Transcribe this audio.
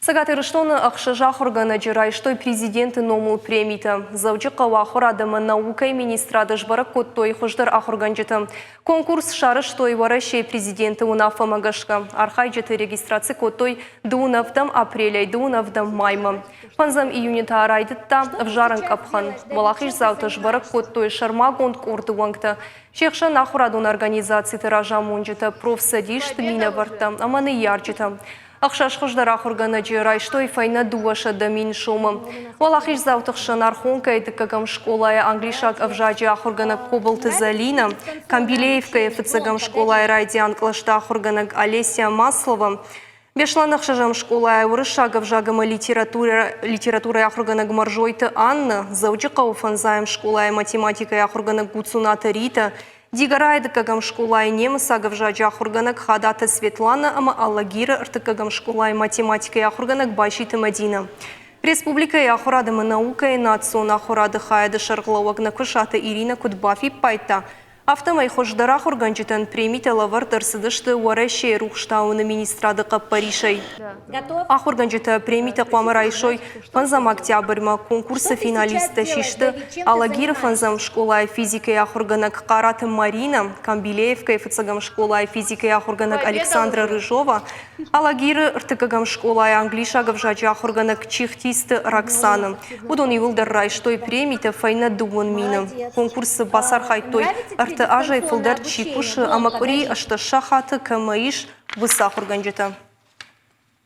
Сагатырыштон ақшыжақ органы жырайштой президенті ному премиті. Заучы қауақыр адымы наукай министрады жбары коттой құждар ақырған Конкурс шарыштой варашей президенті унафа магашка. Архай жеті регистрации коттой дуунавдам апреляй дуунавдам маймы. Панзам июнита арайдытта в жарын капхан. Балахиш зауты жбары коттой шармагонд курды вангты. Шекшан ақырадун организации тиража мунжыты профсадишт мина варта, аманы яржыты. Ақшаш құждар ақырғаны жырайштой файна дуаша дамин шомы. Валахиш заутықшын архонка едіккагам школая англишак авжаджи ақырғаны Кобылты Залина, Камбилеевка ефіцігам школая радиан клашта ақырғаны Олеся Маслова, Бешланық шажам школая урышагов жагама литература ақырғаны Маржойты Анна, Заучы қауфанзаем школая математика ақырғаны Гуцуната Рита, Дигарайды кагам школай немыс агавжаджи ахурганак Хадата Светлана, ама Аллагира артыкагам школай математика ахурганак Байшиты Мадина. Республика ахурадымы наука и национ ахурады хаяды шарглауагна кушата Ирина Кудбафи пайта. Автомай хождара хурганчитан премита лавартар сыдышты уаращей рухштауны министрады Паришей. Ахурганчита премита Куамарайшой фанзам октябрьма конкурса финалиста шишты Алагира фанзам школа физика и ахурганак Караты Марина, Камбилеевка и фацагам школа физика и ахурганак Александра Рыжова, Алагира ртыкагам школа англишагов жаджи ахурганак Чихтисты Роксана. Удон ивылдар райштой премита файна дуон мина. Конкурс басар хайтой ажай фылдар чипуши амакури ашта шахаты камаиш высах органжита.